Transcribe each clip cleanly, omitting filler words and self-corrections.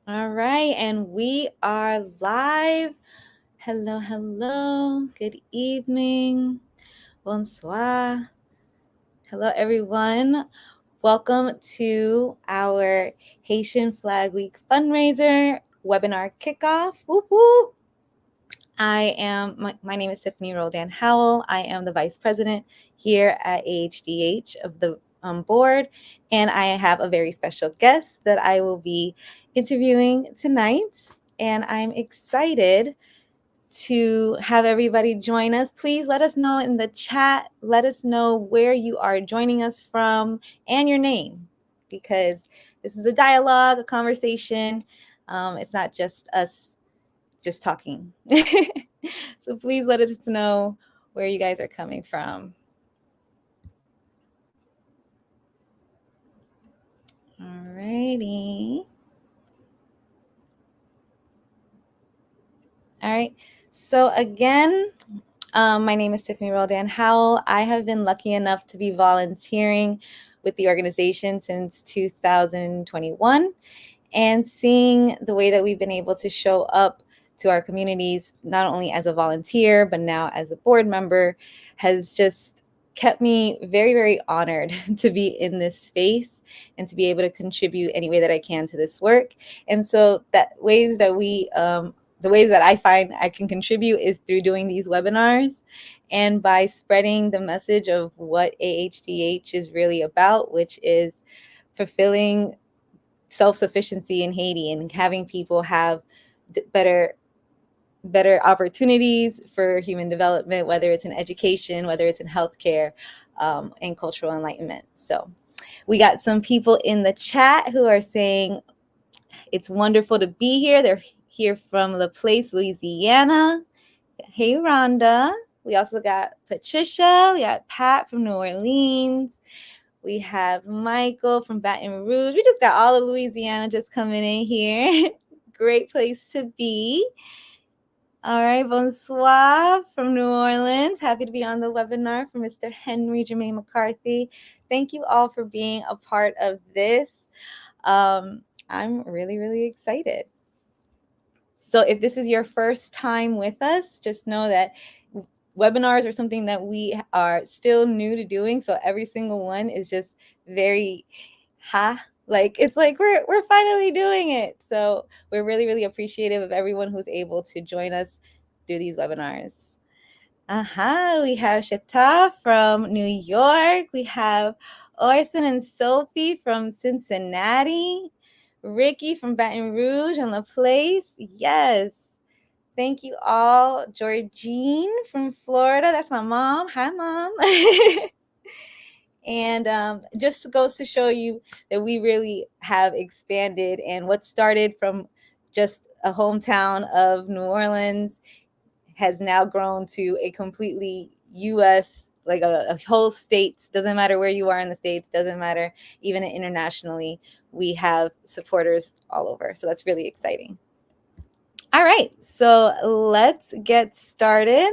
All right, and we are live. Hello, hello. Good evening. Bonsoir. Hello, everyone. Welcome to our Haitian Flag Week fundraiser webinar kickoff. Whoop, whoop. My name is Tiffany Roldan-Howell. I am the Vice President here at AHDH of the board, and I have a very special guest that I will be interviewing tonight, and I'm excited to have everybody join us. Please let us know in the chat. Let us know where you are joining us from and your name, because this is a dialogue, a conversation. It's not just us just talking. So please let us know where you guys are coming from. Alrighty. All right. So again, my name is Tiffany Roldan-Howell. I have been lucky enough to be volunteering with the organization since 2021, and seeing the way that we've been able to show up to our communities, not only as a volunteer, but now as a board member, has just kept me very, very honored to be in this space and to be able to contribute any way that I can to this work. And so the ways that I find I can contribute is through doing these webinars and by spreading the message of what AHDH is really about, which is fulfilling self-sufficiency in Haiti and having people have better opportunities for human development, whether it's in education, whether it's in healthcare, and cultural enlightenment. So we got some people in the chat who are saying it's wonderful to be here. They're here from La Place, Louisiana. Hey, Rhonda. We also got Patricia. We got Pat from New Orleans. We have Michael from Baton Rouge. We just got all of Louisiana just coming in here. Great place to be. All right, bonsoir from New Orleans. Happy to be on the webinar for Mr. Henry Jermaine McCarthy. Thank you all for being a part of this. I'm really, really excited. So if this is your first time with us, just know that webinars are something that we are still new to doing. So every single one is just very it's like we're finally doing it. So we're really, really appreciative of everyone who's able to join us through these webinars. We have Shata from New York. We have Orson and Sophie from Cincinnati. Ricky from Baton Rouge and La Place. Yes. Thank you all. Georgine from Florida. That's my mom. Hi, Mom. And just goes to show you that we really have expanded, and what started from just a hometown of New Orleans has now grown to a completely U.S., like a whole states. Doesn't matter where you are in the States, doesn't matter even internationally. We have supporters all over. So that's really exciting. All right, so let's get started.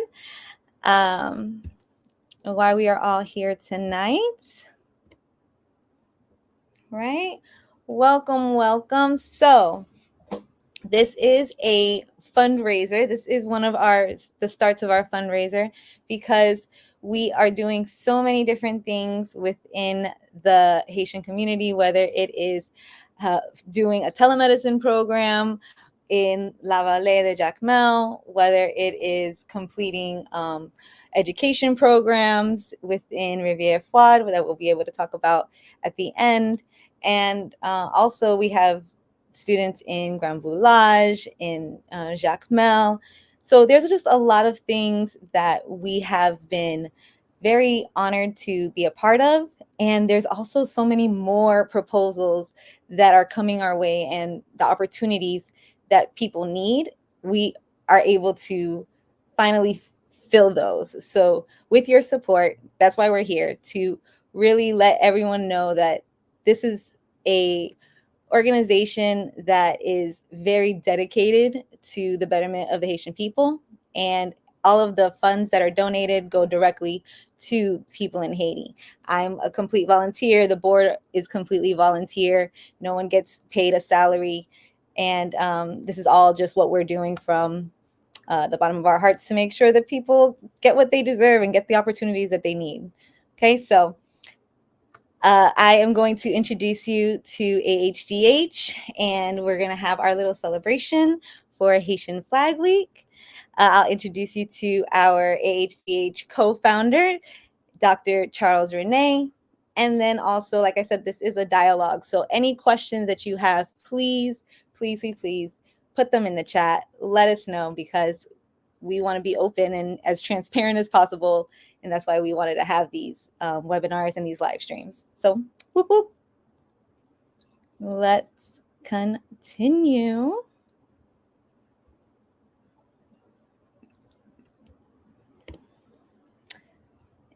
Why we are all here tonight. Right? Welcome. So this is a fundraiser. This is one of the starts of our fundraiser, because we are doing so many different things within the Haitian community, whether it is doing a telemedicine program in La Vallée de Jacmel, whether it is completing education programs within Rivière Froide that we'll be able to talk about at the end. And also we have students in Grand Boulage, in Jacmel. So there's just a lot of things that we have been very honored to be a part of. And there's also so many more proposals that are coming our way, and the opportunities that people need, we are able to finally fill those. So with your support, that's why we're here, to really let everyone know that this is a organization that is very dedicated to the betterment of the Haitian people, and all of the funds that are donated go directly to people in Haiti. I'm a complete volunteer. The board is completely volunteer. No one gets paid a salary. And this is all just what we're doing from the bottom of our hearts to make sure that people get what they deserve and get the opportunities that they need. Okay, so I am going to introduce you to AHDH, and we're going to have our little celebration for Haitian Flag Week. I'll introduce you to our AHDH co-founder, Dr. Charles René. And then also, like I said, this is a dialogue. So any questions that you have, please, please, please, please put them in the chat. Let us know, because we want to be open and as transparent as possible. And that's why we wanted to have these webinars and these live streams. So whoop, whoop. Let's continue.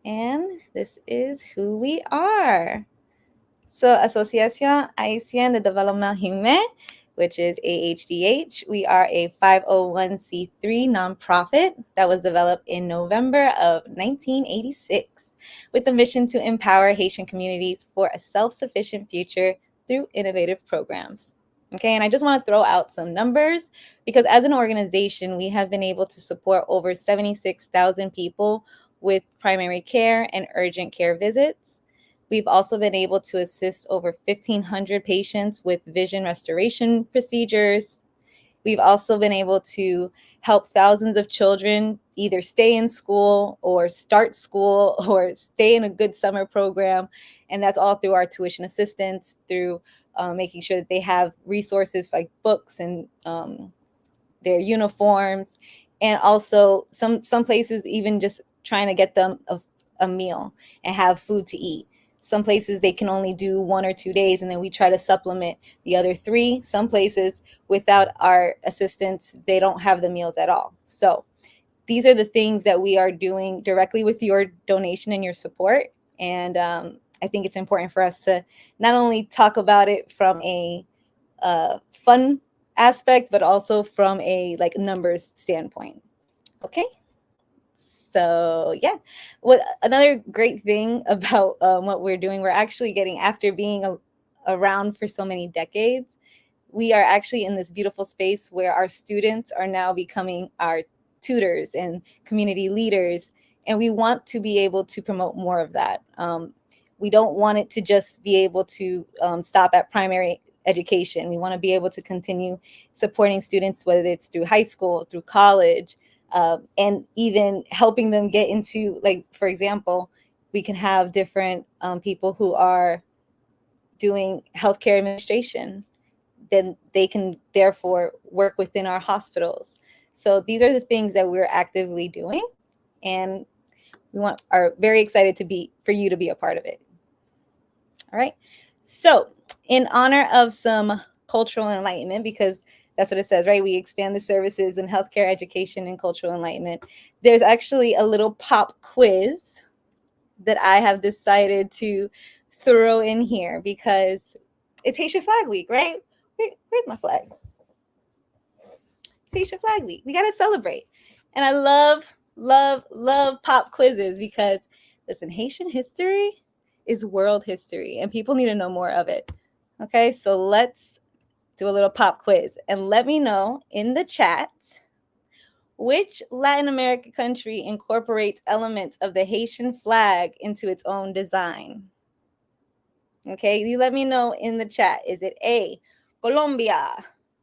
And this is who we are. So Asociación Haitian de Développement Humain, which is AHDH. We are a 501c3 nonprofit that was developed in November of 1986 with the mission to empower Haitian communities for a self-sufficient future through innovative programs. Okay, and I just want to throw out some numbers, because as an organization, we have been able to support over 76,000 people with primary care and urgent care visits. We've also been able to assist over 1,500 patients with vision restoration procedures. We've also been able to help thousands of children either stay in school or start school or stay in a good summer program. And that's all through our tuition assistance, through making sure that they have resources like books and their uniforms. And also some places even just trying to get them a meal and have food to eat. Some places they can only do 1 or 2 days, and then we try to supplement the other 3. Some places, without our assistance, they don't have the meals at all. So these are the things that we are doing directly with your donation and your support. And I think it's important for us to not only talk about it from a fun aspect, but also from a like numbers standpoint. Okay. So yeah, what another great thing about what we're doing, we're actually getting, after being around for so many decades, we are actually in this beautiful space where our students are now becoming our tutors and community leaders, and we want to be able to promote more of that. We don't want it to just be able to stop at primary education. We want to be able to continue supporting students, whether it's through high school, through college, and even helping them get into, like, for example, we can have different people who are doing healthcare administration, then they can therefore work within our hospitals. So these are the things that we're actively doing, and we are very excited for you to be a part of it. All right. So in honor of some cultural enlightenment, because that's what it says, right? We expand the services in healthcare, education, and cultural enlightenment. There's actually a little pop quiz that I have decided to throw in here because it's Haitian Flag Week, right? Where's my flag? It's Haitian Flag Week. We got to celebrate. And I love, love, love pop quizzes because, listen, Haitian history is world history and people need to know more of it. Okay, so let's do a little pop quiz and let me know in the chat which Latin American country incorporates elements of the Haitian flag into its own design. Okay, you let me know in the chat. Is it A, Colombia,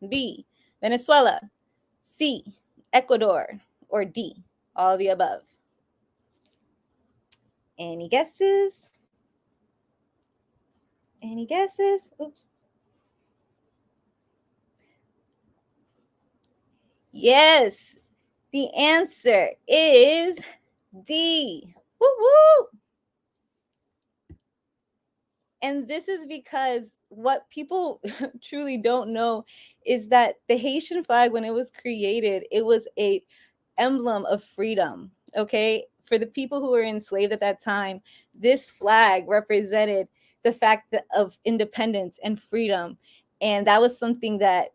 B, Venezuela, C, Ecuador, or D, all the above? Any guesses? Any guesses? Oops. Yes, the answer is D. Woo woo! And this is because what people truly don't know is that the Haitian flag, when it was created, it was a emblem of freedom. Okay, for the people who were enslaved at that time, this flag represented the fact of independence and freedom, and that was something that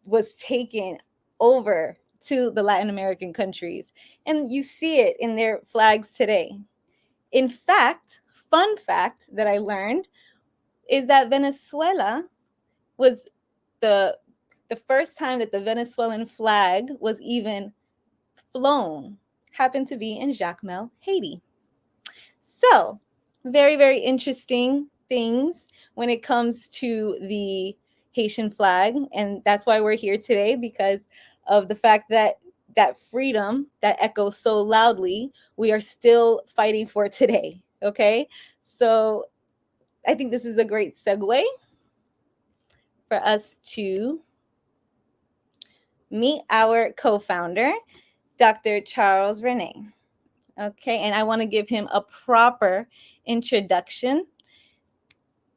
was taken over to the Latin American countries, and you see it in their flags today. In fact, fun fact that I learned is that Venezuela was the the first time that the Venezuelan flag was even flown happened to be in Jacmel, Haiti. So, very, very interesting things when it comes to the Haitian flag. And that's why we're here today, because of the fact that that freedom that echoes so loudly, we are still fighting for today. Okay. So, I think this is a great segue for us to meet our co founder, Dr. Charles René. Okay, and I want to give him a proper introduction.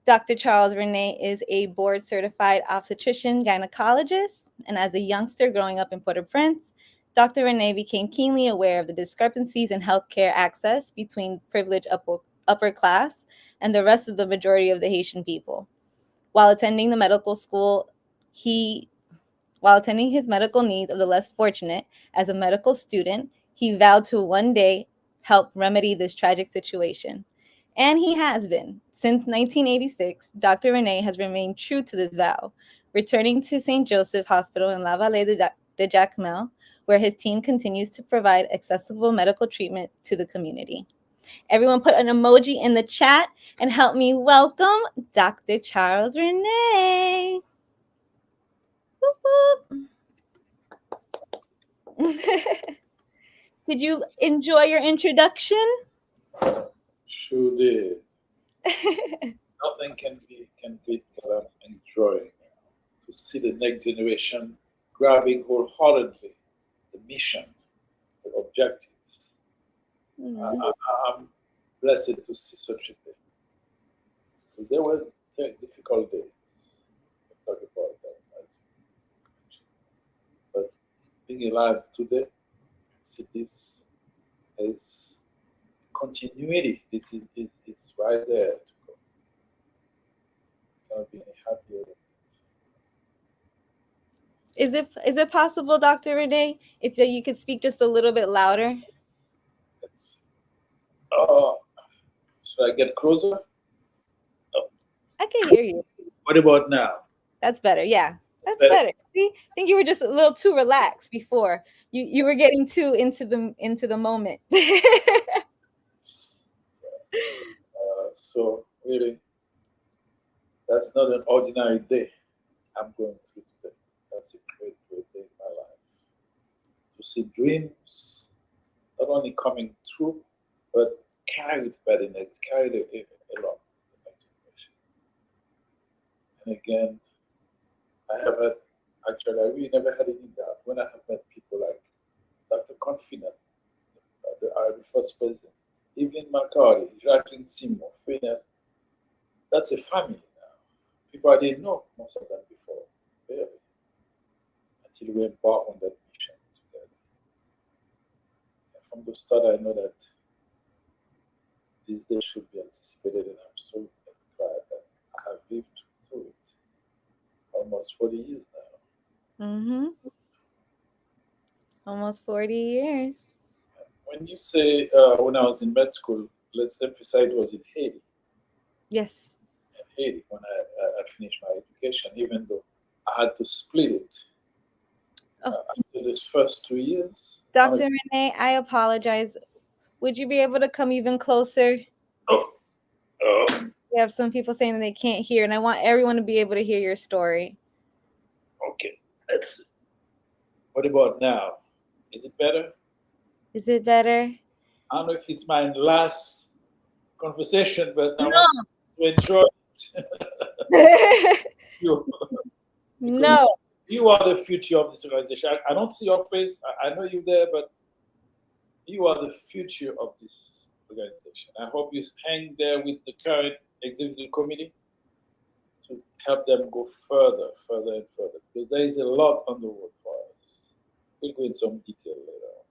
Dr. Charles René is a board certified obstetrician gynecologist, and as a youngster growing up in Port-au-Prince, Dr. René became keenly aware of the discrepancies in healthcare access between privileged upper class and the rest of the majority of the Haitian people. While attending the medical school, while attending his medical needs of the less fortunate as a medical student, he vowed to one day help remedy this tragic situation. And he has been. Since 1986, Dr. René has remained true to this vow, returning to St. Joseph Hospital in La Vallée de Jacmel, where his team continues to provide accessible medical treatment to the community. Everyone put an emoji in the chat and help me welcome Dr. Charles René. Whoop, whoop. Did you enjoy your introduction? Sure did. Nothing can beat what I'm enjoying to see the next generation grabbing wholeheartedly the mission, the objectives. I'm blessed to see such a thing. There were difficult days. We'll talk about that. But being alive today, see this is continuity. It's right there. Can't be any happier. Is it possible, Dr. René, if you could speak just a little bit louder? Let's oh, should I get closer? Oh. I can hear you. What about now? That's better. Yeah, that's better. See, I think you were just a little too relaxed before. You were getting too into the moment. So really, that's not an ordinary day I'm going through today. That's a great, great day in my life. To see dreams not only coming true, but carried by the next, carried along the next generation. And again, I have had, actually, I really never had any doubt when I have met people like Dr. Confident, the first president, Evelyn McCarty, Jacqueline Seymour, Fayette. That's a family now. People I didn't know most of them before, really, until we embark on that mission together. And from the start, I know that this day should be anticipated, and I'm so glad that I have lived through it. Almost 40 years now. Mm-hmm. Almost 40 years. When you say when I was in med school, let's emphasize it was in Haiti. Yes. In Haiti, when I finished my education, even though I had to split it after these first 2 years. Dr. René, I apologize. Would you be able to come even closer? We have some people saying that they can't hear, and I want everyone to be able to hear your story. Okay, let's. What about now? Is it better? Is it better? I don't know if it's my last conversation, but I No. want to enjoy it. No. You are the future of this organization. I don't see your face. I know you there, but you are the future of this organization. I hope you hang there with the current executive committee to help them go further and further. Because there is a lot on the road for us. We'll go into some detail later on.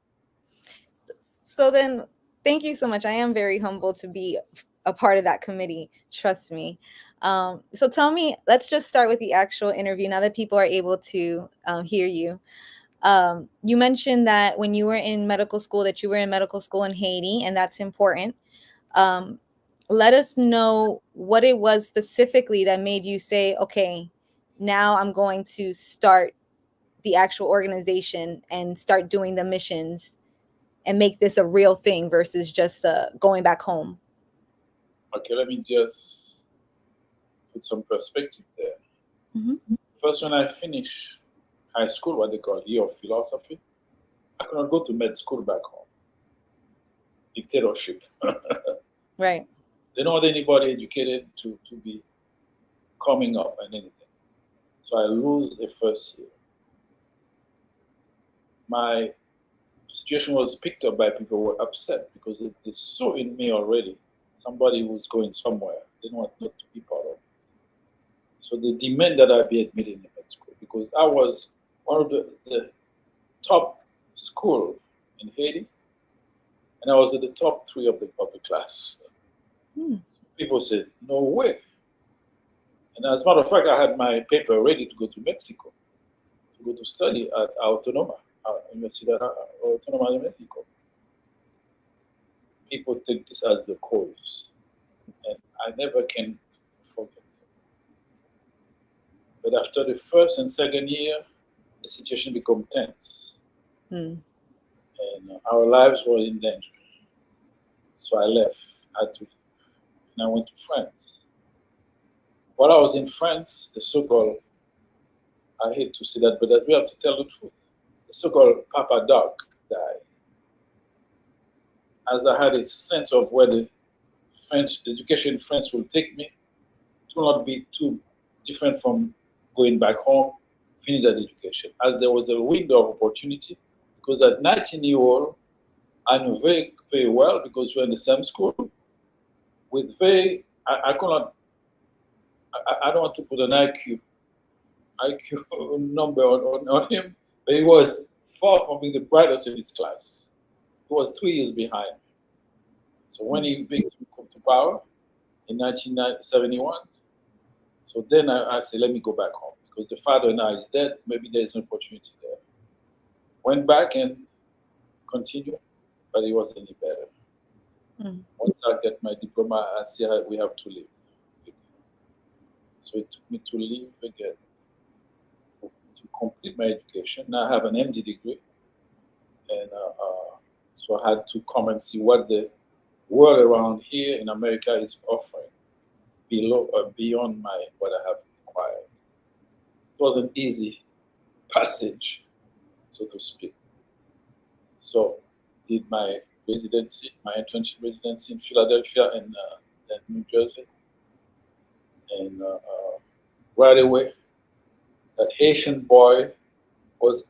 So then, thank you so much. I am very humbled to be a part of that committee. Trust me. So tell me, let's just start with the actual interview now that people are able to hear you. You mentioned that when you were in medical school, that you were in medical school in Haiti, and that's important. Let us know what it was specifically that made you say, okay, now I'm going to start the actual organization and start doing the missions and make this a real thing versus just going back home? Okay, let me just put some perspective there. Mm-hmm. First, when I finished high school, what they call year of philosophy, I could not go to med school back home. Dictatorship. Right. They don't want anybody educated to be coming up and anything. So I lose the first year. My situation was picked up by people who were upset because they saw in me already somebody who was going somewhere. They didn't want not to be part of it. So they demand that I be admitted in med school because I was one of the top school in Haiti, and I was at the top 3 of the class. People said, "No way." And as a matter of fact, I had my paper ready to go to Mexico to go to study at Autonoma, Universidad Autónoma de Mexico. People take this as the cause, and I never can forget it. But after the first and second year, the situation became tense, Mm. and our lives were in danger. So I left. I had to leave, and I went to France. While I was in France, the so-called, I hate to say that, but that we have to tell the truth. The so-called Papa Doc died. As I had a sense of where the French education in France will take me, it will not be too different from going back home, finish that education. As there was a window of opportunity, because at 19-year-old, I knew very, very well because we were in the same school with I could not, I don't want to put an IQ number on him, but he was far from being the brightest in his class. He was 3 years behind me. So when he came to power in 1971, so then I said, let me go back home because the father now is dead. Maybe there's an opportunity there. Went back and continued, but it wasn't any better. Mm. Once I get my diploma, I said we have to leave. So it took me to leave again to complete my education. Now I have an MD degree, and so I had to come and see what the world around here in America is offering beyond what I have acquired. It was an easy passage, so to speak. So did my residency, my internship residency in Philadelphia and then New Jersey, and right away that Haitian boy was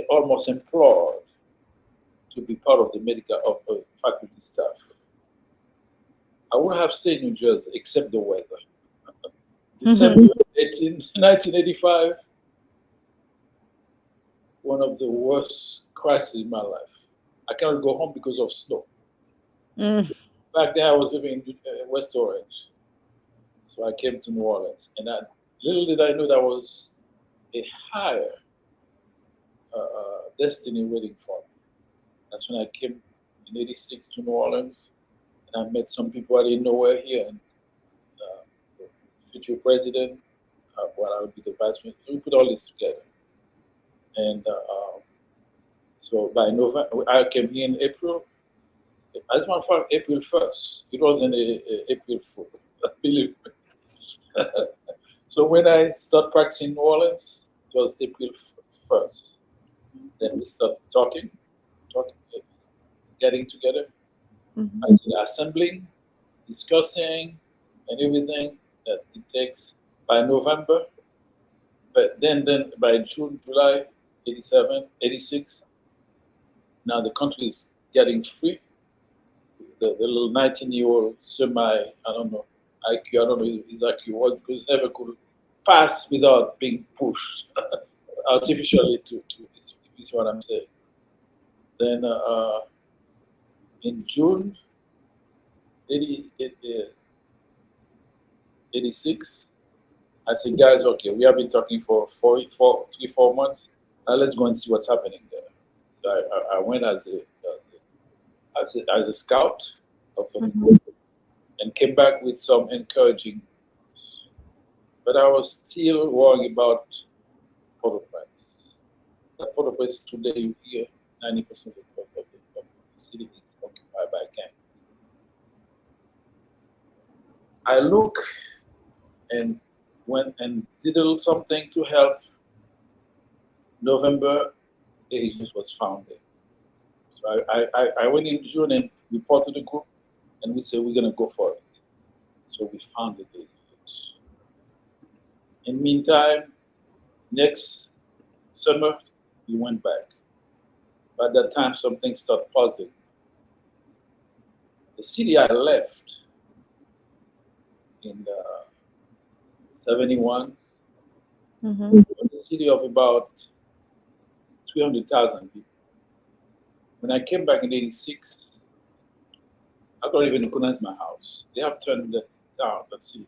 almost implored to be part of the medical of the faculty staff. I wouldn't have said New Jersey except the weather. December 1985, one of the worst crises in my life. I cannot go home because of snow. Mm. Back then, I was living in West Orange. So I came to New Orleans. And little did I know that was a higher destiny waiting for me. That's when I came in '86 to New Orleans. And I met some people I didn't know were here. And the future president, well, I would be the vice president. We put all this together. And so by November, I came here in April. As a matter of fact, April 1st. It wasn't a April Fool, believe me. So when I started practicing New Orleans, it was April 1st. Then we started talking, getting together. Mhm. I said assembling, discussing, and everything that it takes by November. But then by June, July, 87, 86, now the country is getting free. The little 19-year-old semi, I don't know, IQ, I don't know his IQ was because never could pass without being pushed artificially if you see what I'm saying. Then in June 86, I said, guys, okay, we have been talking for 4 months. Now let's go and see what's happening there. So I went as a scout of the Mhm. and came back with some encouraging news. but I was still worrying about Port-au-Prince. That Port-au-Prince today, you hear 90% of the city is occupied by gangs. I look and went and did a little something to help. November, AHDH was founded. So I went in June and reported to the group, and we said we're going to go for it. So we founded AHDH. In meantime, next summer, we went back. By that time, something started pausing. The city I left in 71 Mm-hmm. was a city of about 300,000 people. When I came back in 86, I don't even recognize my house. They have turned that town, that city,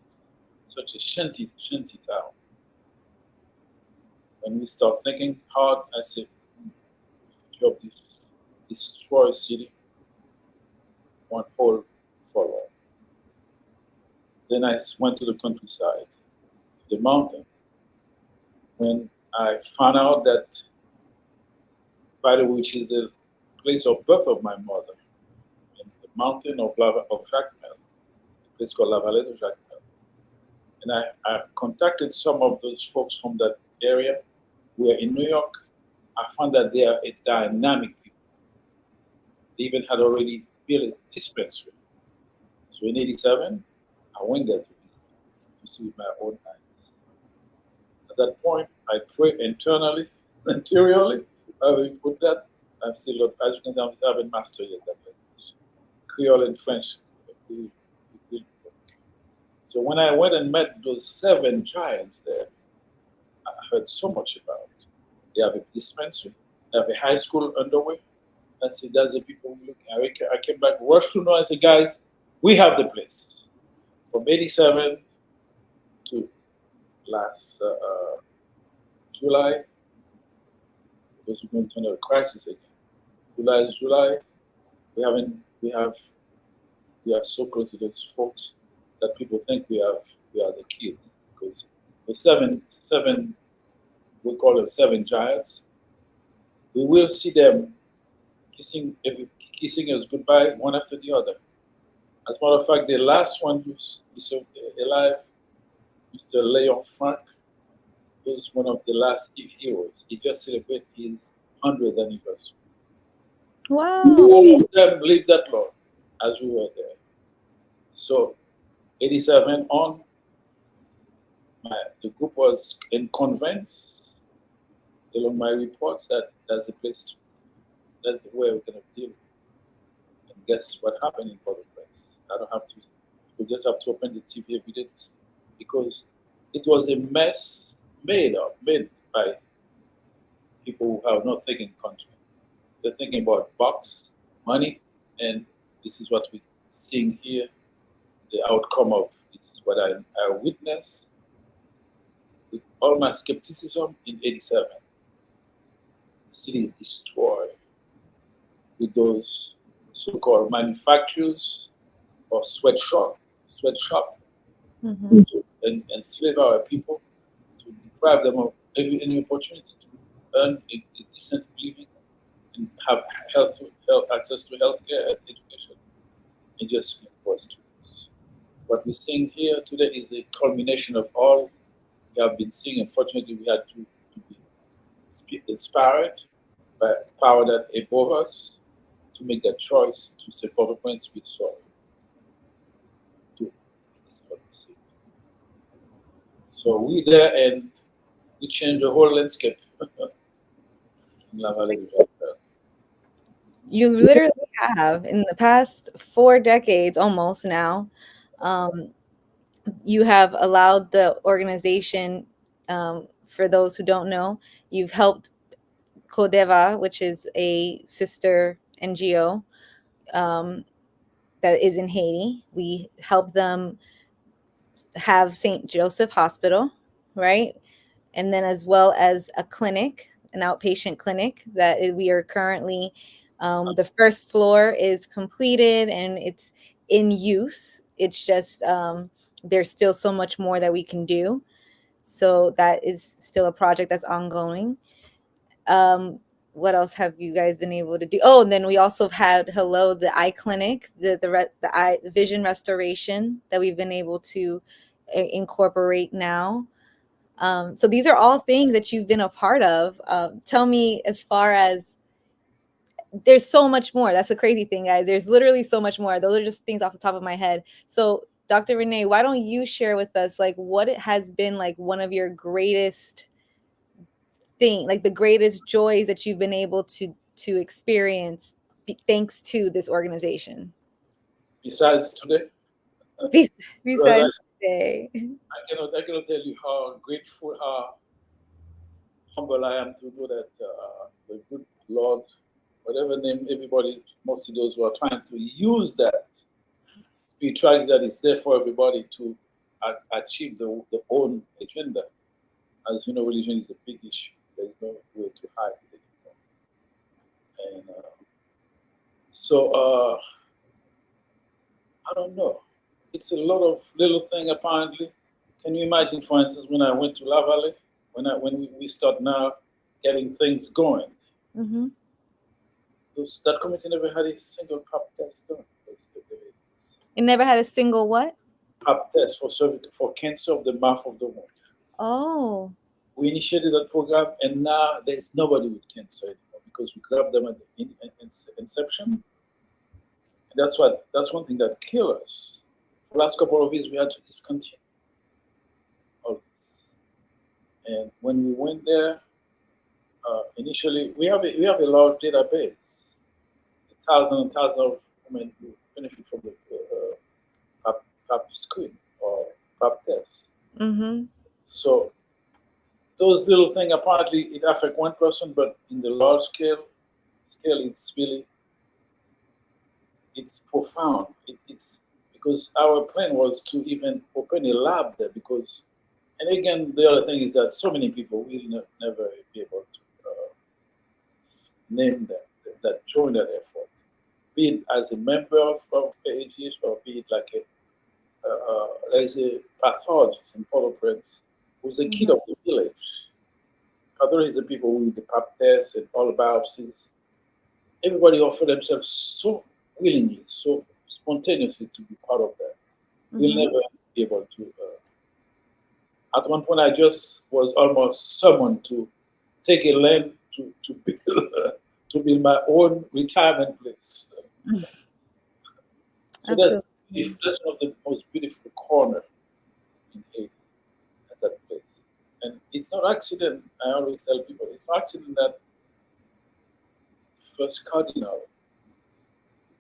such a shanty town. When we start thinking hard, I said, job this destroy city, one whole follow. Then I went to the countryside, the mountain. When I found out that, by the way, which is the place of birth of my mother, in the mountain of Jacmel, a place called La Vallée de Jacmel. And I contacted some of those folks from that area who are in New York. I found that they are a dynamic people. They even had already built a dispensary. So in 87, I went there to see with my own eyes. At that point, I prayed internally, interiorly. I will put that. I'm still, as you can see, I haven't mastered yet that language. Creole and French. So when I went and met those 7 giants there, I heard so much about it. They have a dispensary, they have a high school underway. I said, that's the people we looking at. I came back, rushed to know, I said, guys, we have the place. From 87 to last July, because we're going to another crisis again. July is July. We have so close to those folks that people think we are the kids. Because the seven we call them 7 giants. We will see them kissing us goodbye one after the other. As a matter of fact, the last one who's alive, Mr. Leon Frank, was one of the last heroes. He just celebrated his 100th anniversary. Wow. All of them lived that long as we were there. So, 87 on, the group was in convents. Along my reports, that's the place, that's the way we're going to deal with it. And guess what happened in Port-au-Prince? I don't have to, we just have to open the TV every day to see. Because it was a mess made by people who have not thinking country. They're thinking about bucks, money, and this is what we're seeing here. The outcome of this is what I witnessed with all my skepticism in 87. The city is destroyed with those so-called manufacturers or sweatshop Mm-hmm. to enslave our people, to deprive them of any opportunity to earn a decent living and have health access to healthcare and education, and just enforce tools. What we're seeing here today is the culmination of all we have been seeing. Unfortunately, we had to be inspired by power that above us to make that choice to support the points we saw. To this is what we see. So we there and we change the whole landscape in La Vallée du Jacques. You literally have, in the past 4 decades almost now, um, you have allowed the organization, for those who don't know, you've helped Codeva, which is a sister NGO, um, that is in Haiti. We help them have St. Joseph Hospital, right? And then as well as a clinic, an outpatient clinic that we are currently, the first floor is completed and it's in use. It's just, there's still so much more that we can do. So that is still a project that's ongoing. What else have you guys been able to do? Oh, and then we also had the eye clinic, the eye vision restoration that we've been able to incorporate now. So these are all things that you've been a part of. Tell me, as far as, there's so much more. That's the crazy thing, guys. There's literally so much more. Those are just things off the top of my head. So Dr. René, why don't you share with us like what it has been like one of your greatest like the greatest joys that you've been able to experience thanks to this organization? Besides today, Besides today. I cannot tell you how grateful, how humble I am to know that the good Lord, whatever name everybody, mostly those who are trying to use that spirituality that is there for everybody to achieve their own agenda. As you know, religion is a big issue. There is no way to hide it anymore. And so I don't know. It's a lot of little thing apparently. Can you imagine, for instance, when I went to La Valley, when we start now getting things going, Mm-hmm. that committee never had a single pap test done. It never had a single what? Pap test for cancer of the mouth of the womb. Oh. We initiated that program, and now there's nobody with cancer anymore because we grabbed them at the inception. And that's one thing that killed us. For the last couple of years, we had to discontinue all this. And when we went there, initially we have a large database, thousands and thousands of women who benefit from the PAP screen or PAP test. Mm-hmm. So those little things, apparently it affects one person, but in the large scale, it's profound. It's because our plan was to even open a lab there because, and again, the other thing is that so many people will never be able to name them that join that effort, be it as a member of AHDH or be it like there's a pathologist in Port-au-Prince who's a kid of the village. Pathologists are the people who do the pap tests and all the biopsies. Everybody offer themselves so willingly, so spontaneously to be part of that. We'll never be able to. At one point, I just was almost summoned to take a land to build my own retirement place. So that's one of the most beautiful corner in Haiti, at that place. And it's not accident. I always tell people it's not accident that the first cardinal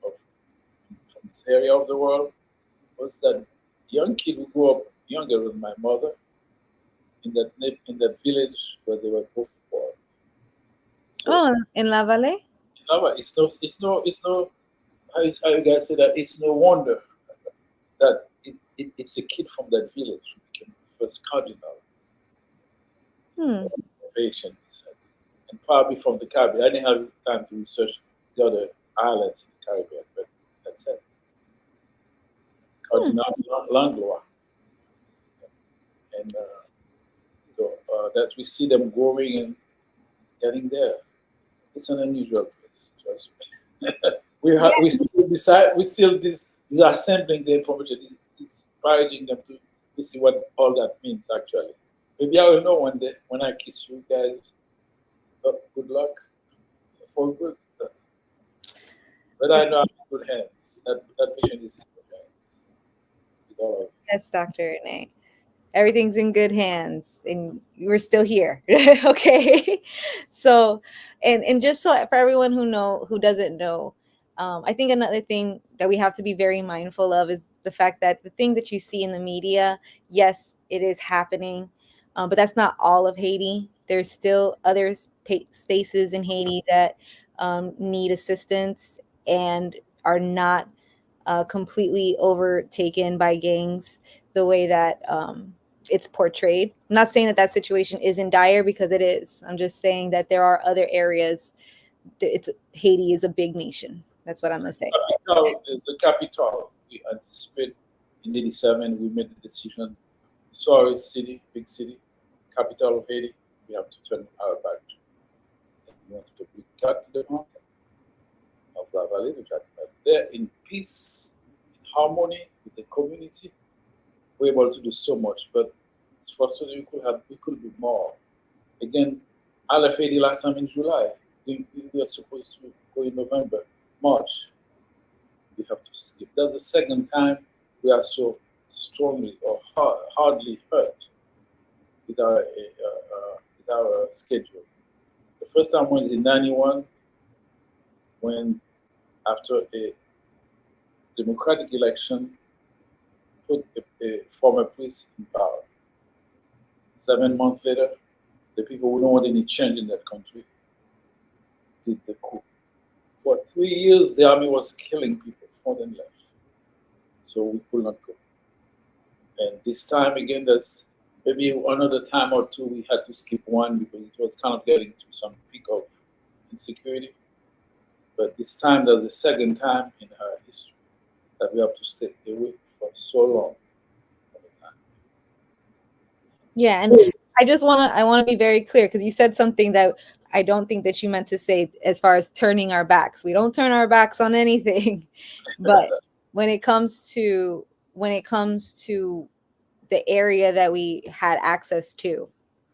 from this area of the world was that young kid who grew up younger than my mother in that village where they were both born. So, in La Vallée? It's no how you guys say that it's no wonder that it's a kid from that village who became the first cardinal of Haitian descent. And probably from the Caribbean. I didn't have time to research the other islands in the Caribbean, but that's it. Cardinal Langlois. And so that we see them growing and getting there. It's an unusual place, trust me. we still assembling the information, encouraging them to see what all that means actually. Maybe I will know one day when I kiss you guys. But good luck for good. But I know I'm in good hands. That mission is in good hands. With all of you. Yes, Dr. René. Everything's in good hands and we're still here. Okay. So, and just so for everyone who doesn't know, I think another thing that we have to be very mindful of is the fact that the things that you see in the media, yes, it is happening, but that's not all of Haiti. There's still other spaces in Haiti that need assistance and are not completely overtaken by gangs the way that it's portrayed. I'm not saying that situation isn't dire because it is. I'm just saying that there are other areas. Haiti is a big nation. That's what I'm gonna say. The capital. We anticipate in '87. We made the decision. Sorry, city, big city. capital of Haiti, we have to turn our back. And we want to be cut to the mountain of La Vallée de Jacmel. There in peace, in harmony with the community, we're able to do so much. But for so we could do more. Again, I left Haiti last time in July. We are supposed to go in November, March. We have to skip. That's the second time we are so strongly or hardly hurt with our schedule. The first time was in '91 when, after a democratic election, put a former priest in power. 7 months later, the people who don't want any change in that country did the coup. For 3 years, the army was killing people front and left. So we could not go. And this time again, there's maybe another time or two we had to skip one because it was kind of getting to some peak of insecurity. But this time, there's the second time in our history that we have to stay away for so long. Yeah, and I want to be very clear because you said something that I don't think that you meant to say as far as turning our backs. We don't turn our backs on anything. But when it comes to the area that we had access to,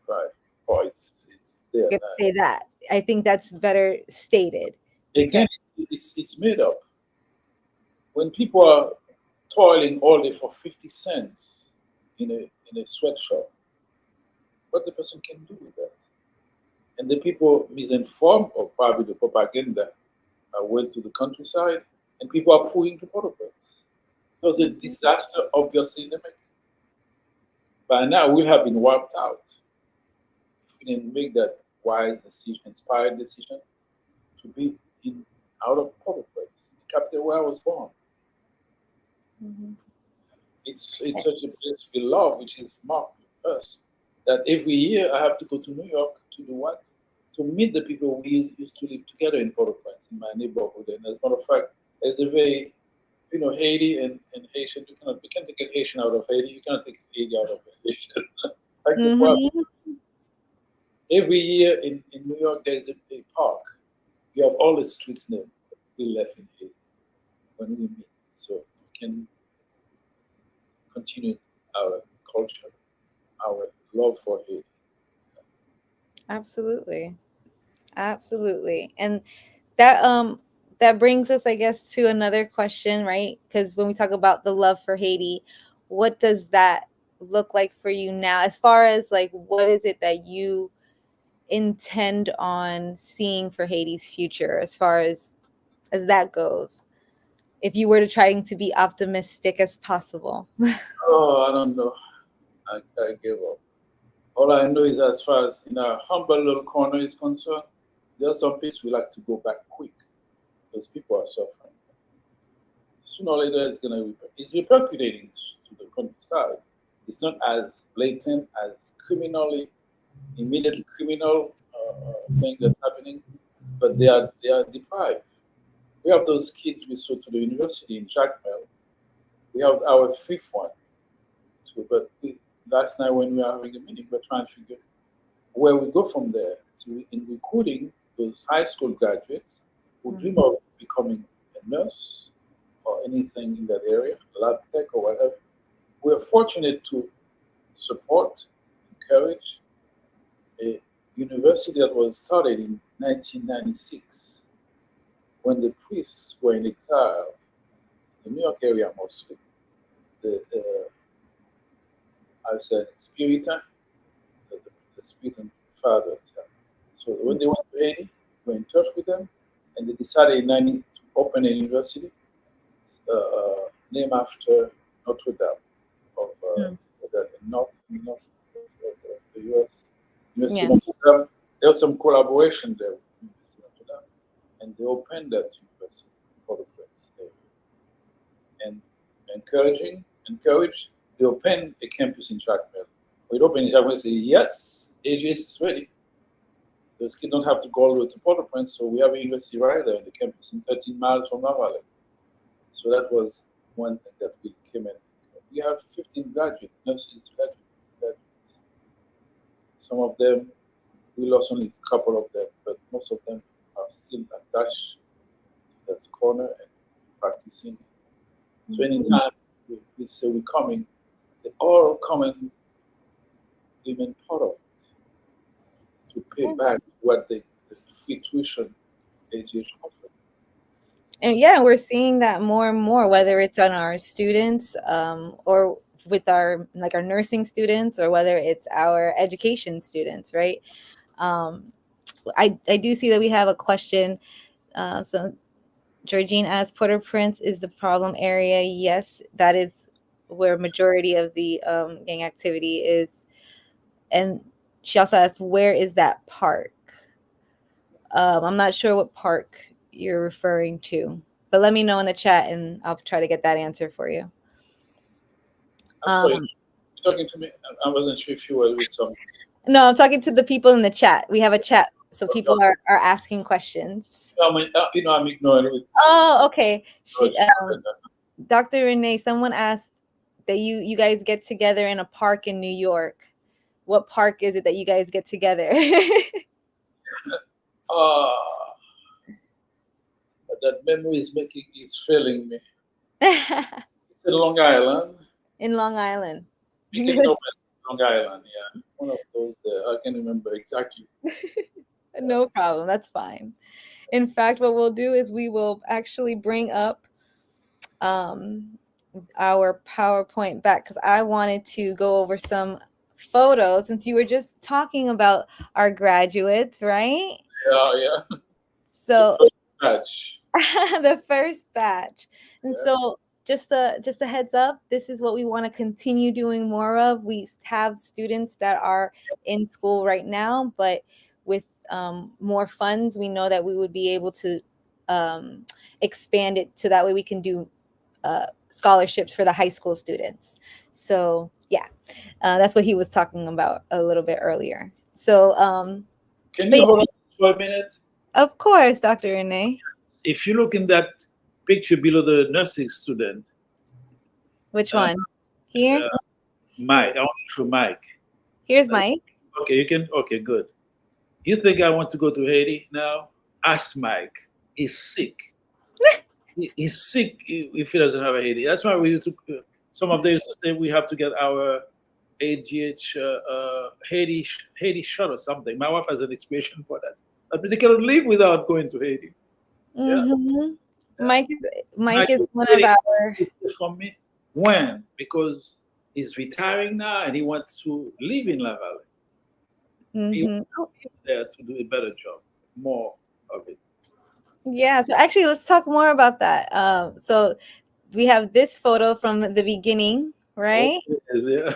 right? Oh, it's there. Say that. I think that's better stated. Again, it's made up. When people are toiling all day for 50 cents in a sweatshop, what the person can do with that? And the people misinformed, or probably the propaganda went to the countryside, and people are pouring to Port-au-Prince. It was a disaster, obviously, in the making. By now, we have been wiped out if we didn't make that wise decision, inspired decision to be out of Port-au-Prince, the capital where I was born. Mm-hmm. It's such a place we love, which is marked with us, that every year I have to go to New York to do what? To meet the people we used to live together in Port-au-Prince, in my neighborhood. And as a matter of fact, there's a very, Haiti and Haitian, we can take a Haitian out of Haiti, you cannot take Haiti out of Haitian. Like the problem. Every year in New York, there's a park. You have all the streets named we left in Haiti when we meet. So we can continue our culture, our love for Haiti. Absolutely. And that brings us, I guess, to another question, right? Because when we talk about the love for Haiti, what does that look like for you now, as far as like what is it that you intend on seeing for Haiti's future, as far as that goes, if you were to trying to be optimistic as possible? Oh, I don't know. I gave up. All I know is, as far as in our humble little corner is concerned, there's some place we like to go back quick because people are suffering. Sooner or later, it's repercutating to the countryside. It's not as blatant as immediately criminal thing that's happening, but they are deprived. We have those kids we saw to the university in Jacmel. We have our fifth one. But last night when we were having a meeting, we're trying to figure where we go from there in recruiting those high school graduates who dream of becoming a nurse or anything in that area, lab tech or whatever. We're fortunate to support, encourage a university that was started in 1996 when the priests were in exile in the New York area mostly. I said Spiritan, the Spiritan fathers. So when they went to Haiti, we were in touch with them, and they decided in '90 to open a university named after Notre Dame of the north of the U.S. University of Notre Dame. There was some collaboration there with University of Notre Dame, and they opened that university for the French area. And encourage, they open a campus in Jacmel. When it opened in Jacmel, they say, yes, AHDH is ready. Those kids don't have to go all the way to Port-au-Prince, so we have a university right there in the campus, 13 miles from La Vallée. So that was one thing that we came in. We have 15 graduates, nurses, graduates. Some of them, we lost only a couple of them, but most of them are still attached to that corner and practicing. So anytime we say we're coming, they all come and remain part of it to pay back what the free tuition AGH offered. And yeah, we're seeing that more and more, whether it's on our students or with our nursing students, or whether it's our education students, right? I do see that we have a question. So Georgine asks, Port-au-Prince is the problem area. Yes, that is where majority of the gang activity is. And she also asks, where is that park? I'm not sure what park you're referring to, but let me know in the chat and I'll try to get that answer for you. I'm sorry, you're talking to me? I wasn't sure if you were with some. No, I'm talking to the people in the chat. We have a chat, so people are asking questions. I'm ignoring it. Oh, okay. Dr. René, someone asked that you guys get together in a park in New York. What park is it that you guys get together? That memory is failing me. It's in Long Island. In Long Island. Long Island, yeah. One of those, I can't remember exactly. No problem, that's fine. In fact, what we'll do is we will actually bring up our PowerPoint back, because I wanted to go over some photos since you were just talking about our graduates, right? Yeah. So the first batch. And so just a heads up, this is what we want to continue doing more of. We have students that are in school right now, but with more funds, we know that we would be able to expand it so that way we can do scholarships for the high school students. So yeah, that's what he was talking about a little bit earlier. So can you hold on for a minute? Of course, Dr. René. If you look in that picture below the nursing student. Which one? Here? Mike. I want to show Mike. Here's Mike. Okay, you can. Okay, good. You think I want to go to Haiti now? Ask Mike. He's sick. He's sick if he doesn't have a Haiti. That's why we used to. Some of them used to say we have to get our AHDH Haiti shot or something. My wife has an expression for that. But they cannot live without going to Haiti. Mm-hmm. Yeah. Mike is one of our. For me, when? Because he's retiring now and he wants to live in La Valley. Mm-hmm. He wants there to do a better job, more of it. Yeah. So actually, let's talk more about that. So we have this photo from the beginning, right? Oh, yeah.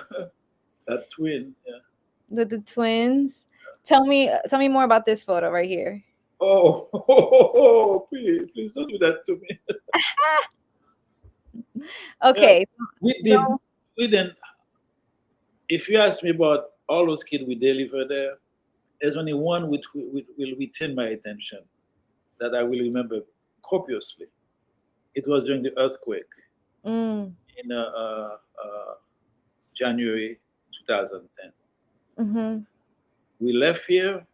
That twin. Yeah. With the twins. Tell me more about this photo right here. Oh, please don't do that to me. Okay. We didn't. If you ask me about all those kids we deliver there, there's only one which will retain my attention that I will remember copiously. It was during the earthquake in January 2010. Mm-hmm. We left here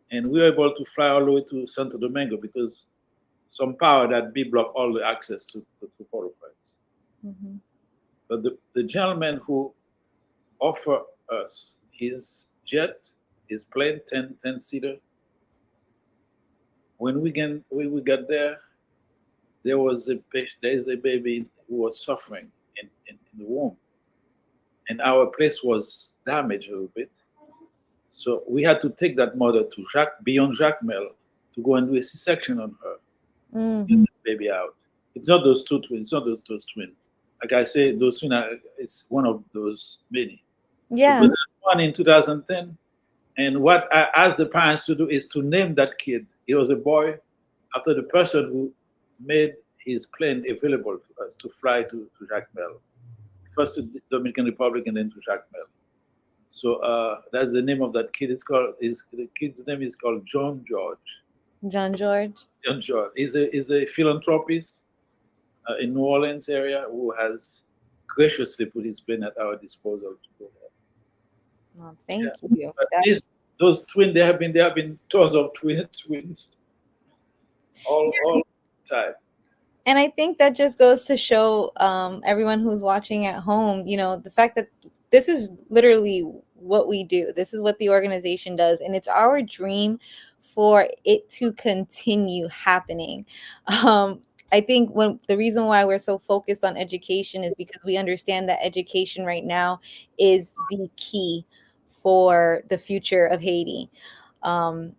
and we were able to fly all the way to Santo Domingo because some power that blocked all the access to Port-au-Prince. Mm-hmm. But the gentleman who offered us his jet, his plane, 10-seater, when we got there, there is a baby who was suffering in the womb. And our place was damaged a little bit. So we had to take that mother to beyond Jacmel to go and do a C-section on her. Get the baby out. It's not those two twins. It's not those twins. Like I say, those twins it's one of those many. Yeah. So there's one in 2010. And what I asked the parents to do is to name that kid. He was a boy after the person who made his plane available to us to fly to Jacmel. First to the Dominican Republic and then to Jacmel. So that's the name of that kid. The kid's name is called John George. John George. John George is a philanthropist in New Orleans area who has graciously put his plane at our disposal to go there. Well, Yeah. thank you. But those twins, there have been tons of twins all time. And I think that just goes to show everyone who's watching at home, the fact that this is literally what we do. This is what the organization does. And it's our dream for it to continue happening. I think the reason why we're so focused on education is because we understand that education right now is the key for the future of Haiti. Um,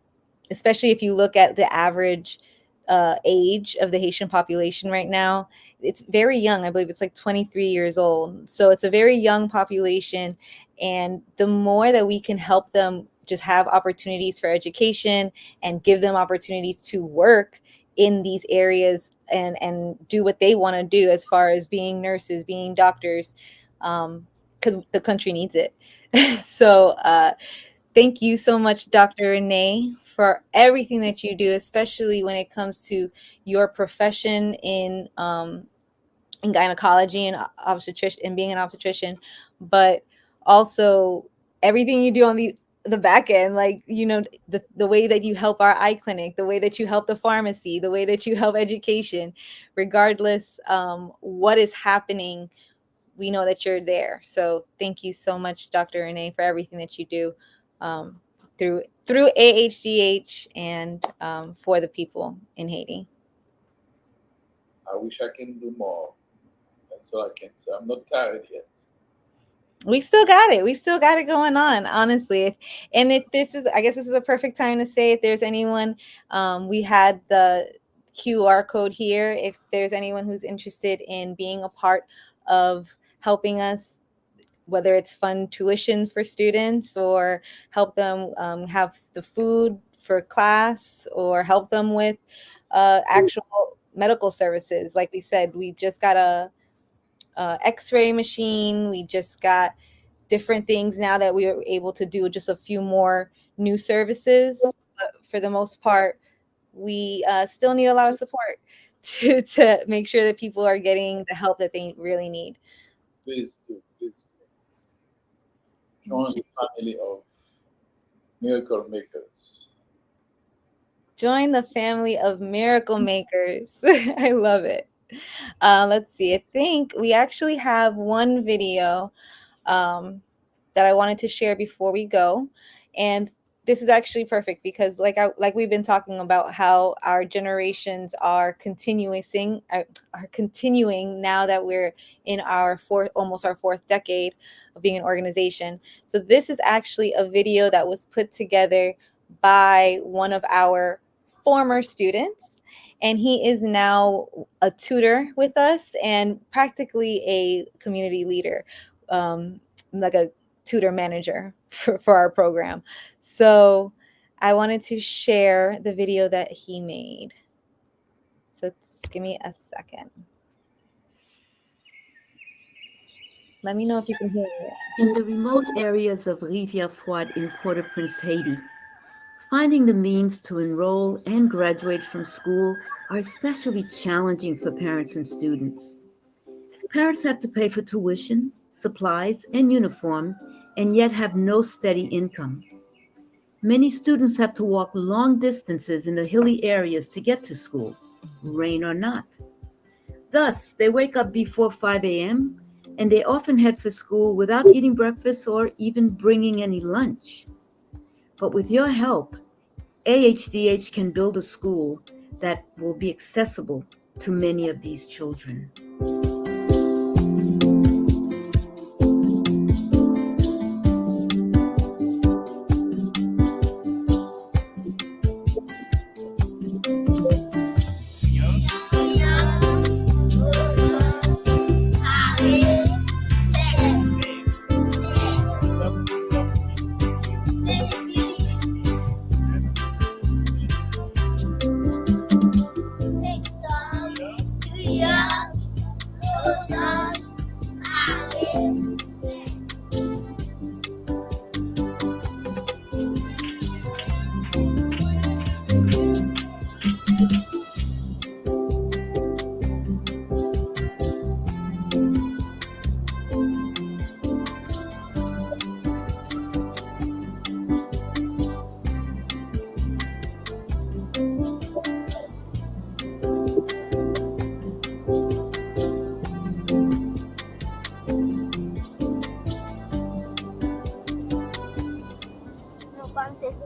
Especially if you look at the average age of the Haitian population right now, it's very young. I believe it's like 23 years old. So it's a very young population. And the more that we can help them just have opportunities for education and give them opportunities to work in these areas and do what they want to do as far as being nurses, being doctors, because the country needs it. So, thank you so much, Dr. René, for everything that you do, especially when it comes to your profession in gynecology and obstetrician and being an obstetrician, but also everything you do on the back end, like the way that you help our eye clinic, the way that you help the pharmacy, the way that you help education, regardless what is happening, we know that you're there. So thank you so much, Dr. René, for everything that you do um, through AHDH and for the people in Haiti. I wish I can do more. That's all I can say. I'm not tired yet. We still got it. We still got it going on, honestly. And if this is, I guess this is a perfect time to say if there's anyone, we had the QR code here. If there's anyone who's interested in being a part of helping us, whether it's fund tuitions for students or help them have the food for class or help them with actual medical services. Like we said, we just got a x-ray machine. We just got different things now that we are able to do just a few more new services. But for the most part, we still need a lot of support to make sure that people are getting the help that they really need. Please do, please do. Join the family of miracle makers. Join the family of miracle makers. I love it. Let's see. I think we actually have one video that I wanted to share before we go. And this is actually perfect because like we've been talking about how our generations are continuing now that we're in our almost our fourth decade of being an organization. So this is actually a video that was put together by one of our former students, and he is now a tutor with us and practically a community leader, like a tutor manager for our program. So I wanted to share the video that he made. So give me a second. Let me know if you can hear it. In the remote areas of Rivière-Froide in Port-au-Prince, Haiti, finding the means to enroll and graduate from school are especially challenging for parents and students. Parents have to pay for tuition, supplies, and uniform, and yet have no steady income. Many students have to walk long distances in the hilly areas to get to school, rain or not. Thus, they wake up before 5 a.m., and they often head for school without eating breakfast or even bringing any lunch. But with your help, AHDH can build a school that will be accessible to many of these children.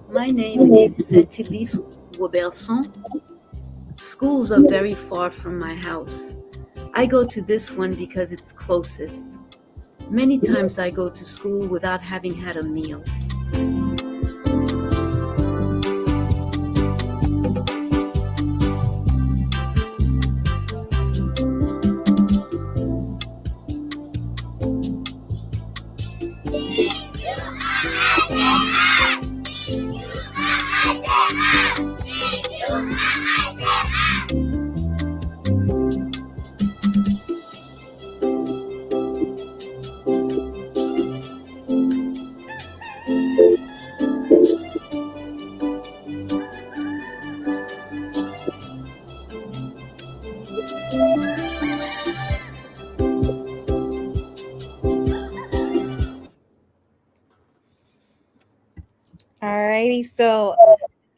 My name is Saint-Elise Robertson. Schools are very far from my house. I go to this one because it's closest. Many times I go to school without having had a meal. Alrighty, so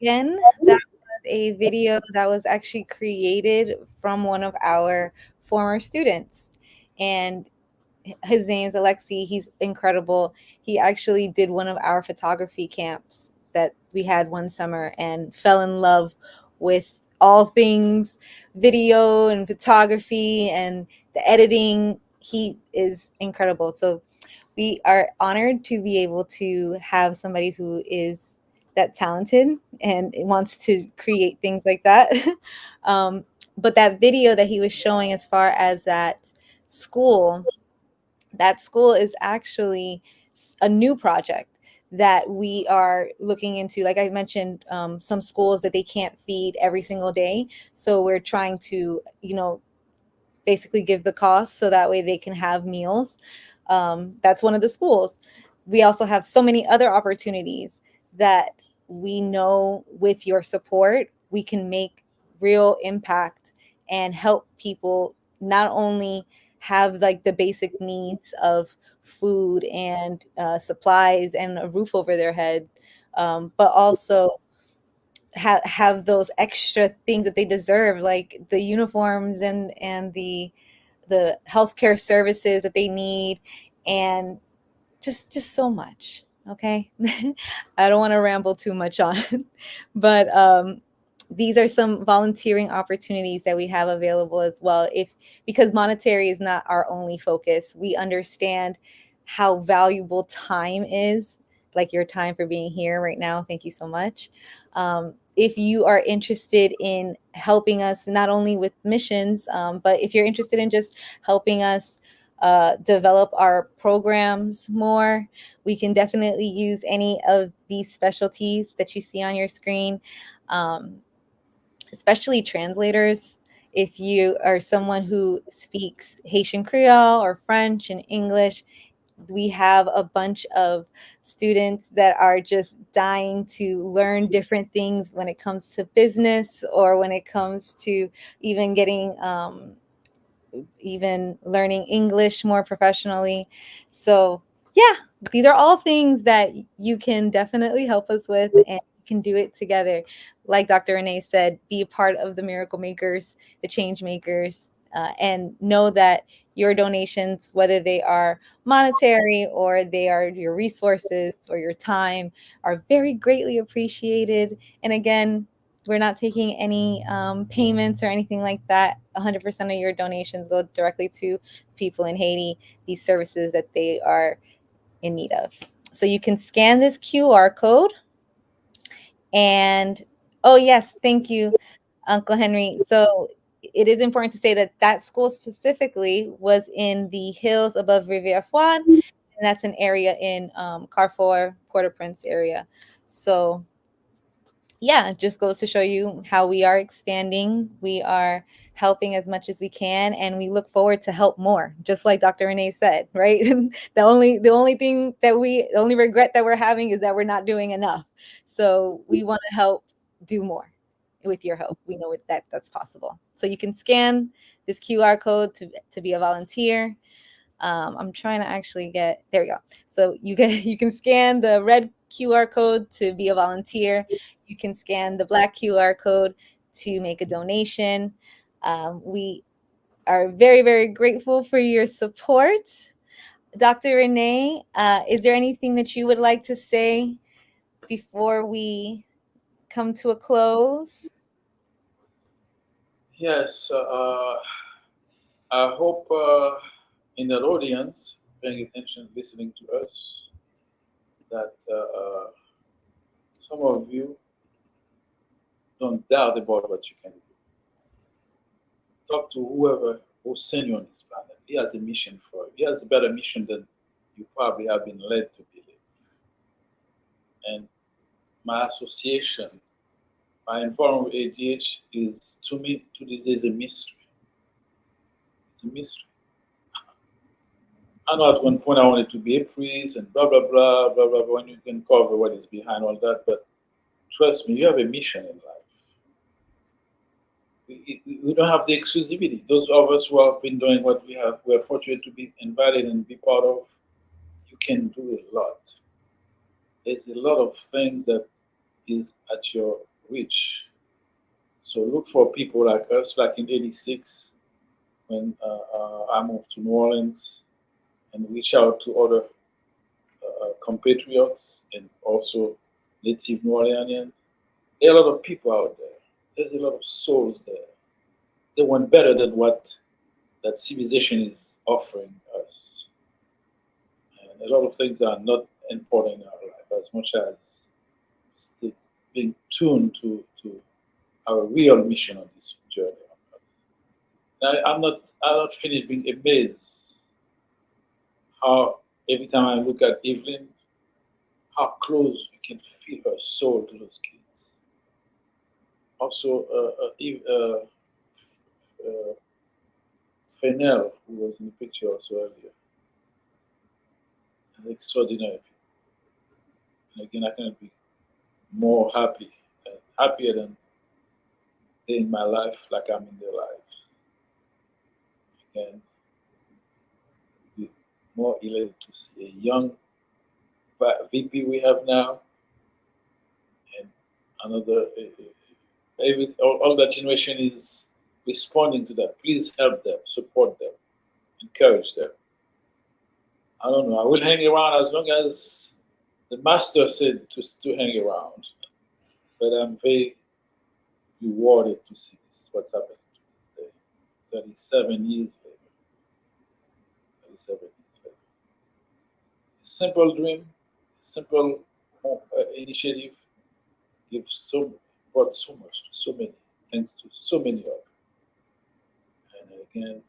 again, that was a video that was actually created from one of our former students. And his name is Alexi. He's incredible. He actually did one of our photography camps that we had one summer and fell in love with all things video and photography and the editing. He is incredible. So we are honored to be able to have somebody who is that talented and wants to create things like that. But that video that he was showing as far as school, that school is actually a new project that we are looking into. Like I mentioned, some schools that they can't feed every single day. So we're trying to, basically give the cost so that way they can have meals. That's one of the schools. We also have so many other opportunities that we know with your support, we can make real impact and help people not only have like the basic needs of food and supplies and a roof over their head, but also have those extra things that they deserve, like the uniforms and the healthcare services that they need, and just so much. Okay. I don't want to ramble too much on, but these are some volunteering opportunities that we have available as well. Because monetary is not our only focus, we understand how valuable time is, like your time for being here right now. Thank you so much. If you are interested in helping us, not only with missions, but if you're interested in just helping us develop our programs more, we can definitely use any of these specialties that you see on your screen, especially translators. If you are someone who speaks Haitian Creole or French and English, we have a bunch of students that are just dying to learn different things when it comes to business, or when it comes to even getting even learning English more professionally. So yeah, these are all things that you can definitely help us with, and you can do it together. Like Dr. René said, be a part of the miracle makers, the change makers, and know that your donations, whether they are monetary or they are your resources or your time, are very greatly appreciated. And again, we're not taking any payments or anything like that. 100% of your donations go directly to people in Haiti, these services that they are in need of. So you can scan this QR code. And, oh yes, thank you, Uncle Henry. So it is important to say that that school specifically was in the hills above Rivière Fouad, and that's an area in Carrefour, Port-au-Prince area. So yeah, it just goes to show you how we are expanding. We are helping as much as we can, and we look forward to help more, just like Dr. René said, right? The only regret that we're having is that we're not doing enough. So we want to help do more with your help. We know that's possible. So you can scan this QR code to be a volunteer. I'm trying to actually there we go. So you can scan the red QR code to be a volunteer. You can scan the black QR code to make a donation. We are very, very grateful for your support. Dr. René, is there anything that you would like to say before we come to a close? Yes, I hope in the audience paying attention, listening to us, that some of you don't doubt about what you can do. Talk to whoever who sent you on this planet. He has a mission for you. He has a better mission than you probably have been led to believe. And my association, my involvement with ADH is, to me, to this day, is a mystery. It's a mystery. I know at one point I wanted to be a priest and blah, blah, blah, blah, blah, blah, when you can cover what is behind all that. But trust me, you have a mission in life. We don't have the exclusivity. Those of us who have been doing what we have, we're fortunate to be invited and be part of, you can do a lot. There's a lot of things that is at your reach. So look for people like us, like in '86, when I moved to New Orleans, and reach out to other compatriots and also native New Orleanians. There are a lot of people out there. There's a lot of souls there. They want better than what that civilization is offering us. And a lot of things are not important in our life as much as still being tuned to our real mission on this journey. Now, I'm not finished being amazed how every time I look at Evelyn, how close you can feel her soul to those kids. Also, Fennell, who was in the picture also earlier, an extraordinary people. And again, I cannot be more happy, happier than they in my life, like I'm in their lives. Again, be more elated to see a young VP we have now, and another. All that generation is responding to that. Please help them, support them, encourage them. I don't know. I will hang around as long as the master said to hang around. But I'm very rewarded to see this, what's happening to this day. 37 years later. 37 years later. A simple dream, a simple initiative gives brought so much to so many, thanks to so many of them. And again,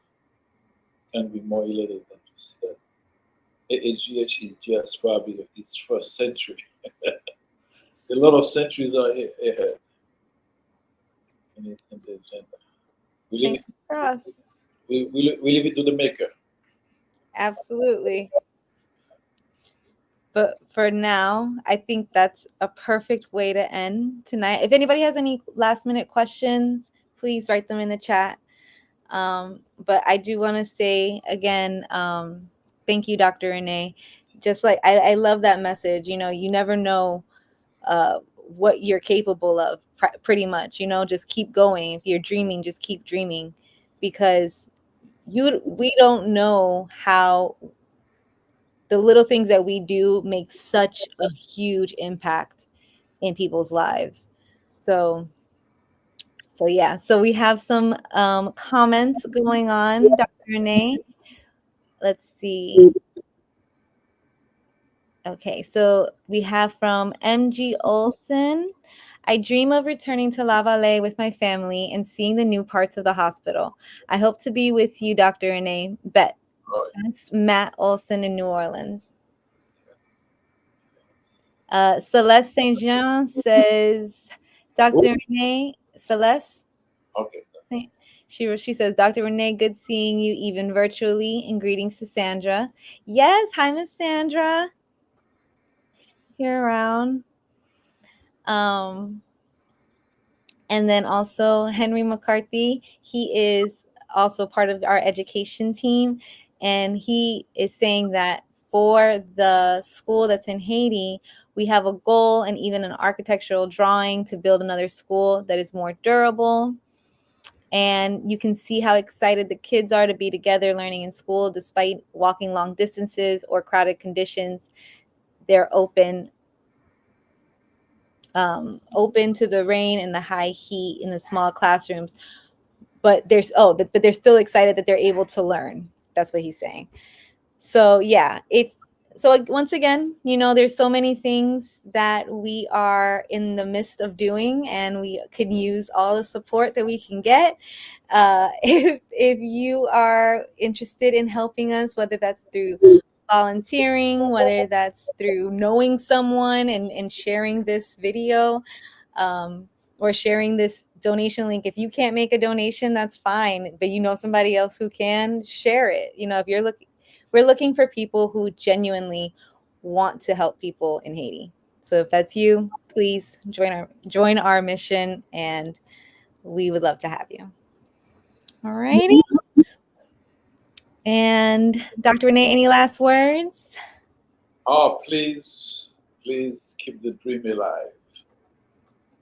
can be more elated than to see that AHDH is just probably its first century. A lot of centuries are ahead in the agenda. We leave, it, we leave it to the maker. Absolutely. But for now, I think that's a perfect way to end tonight. If anybody has any last minute questions, please write them in the chat. But I do want to say again, thank you, Dr. René. Just like I love that message. You know, you never know what you're capable of, pretty much. You know, just keep going. If you're dreaming, just keep dreaming, because we don't know how the little things that we do make such a huge impact in people's lives. So yeah, so we have some comments going on, Dr. René. Let's see. Okay, so we have from MG Olson. I dream of returning to La Vallée with my family and seeing the new parts of the hospital. I hope to be with you, Dr. René. Bet. That's Matt Olson in New Orleans. Celeste St. Jean says, Dr. René, Celeste? Okay. She says, Dr. René, good seeing you even virtually, and greetings to Sandra. Yes, hi, Miss Sandra. Here around. And then also Henry McCarthy, he is also part of our education team. And he is saying that for the school that's in Haiti, we have a goal and even an architectural drawing to build another school that is more durable. And you can see how excited the kids are to be together learning in school, despite walking long distances or crowded conditions. They're open open to the rain and the high heat in the small classrooms, but they're still excited that they're able to learn. That's what he's saying. So yeah, once again, there's so many things that we are in the midst of doing, and we can use all the support that we can get. If you are interested in helping us, whether that's through volunteering, whether that's through knowing someone and sharing this video, or sharing this donation link. If you can't make a donation, that's fine, but somebody else who can, share it. If we're looking for people who genuinely want to help people in Haiti. So if that's you, please join our mission, and we would love to have you. All righty. And Dr. René, any last words? Oh, please keep the dream alive.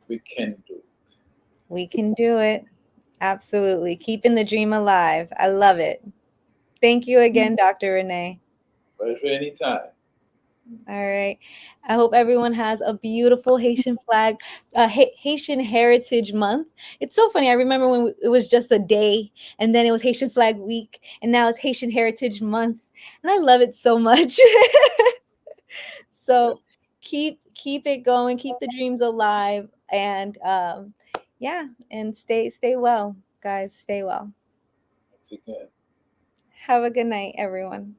We can do it. We can do it. Absolutely. Keeping the dream alive. I love it. Thank you again, Dr. René. Pleasure anytime. All right. I hope everyone has a beautiful Haitian Haitian Heritage Month. It's so funny. I remember when it was just a day, and then it was Haitian Flag Week, and now it's Haitian Heritage Month, and I love it so much. So keep it going, keep the dreams alive, and and stay well, guys. Stay well. Once again. Have a good night, everyone.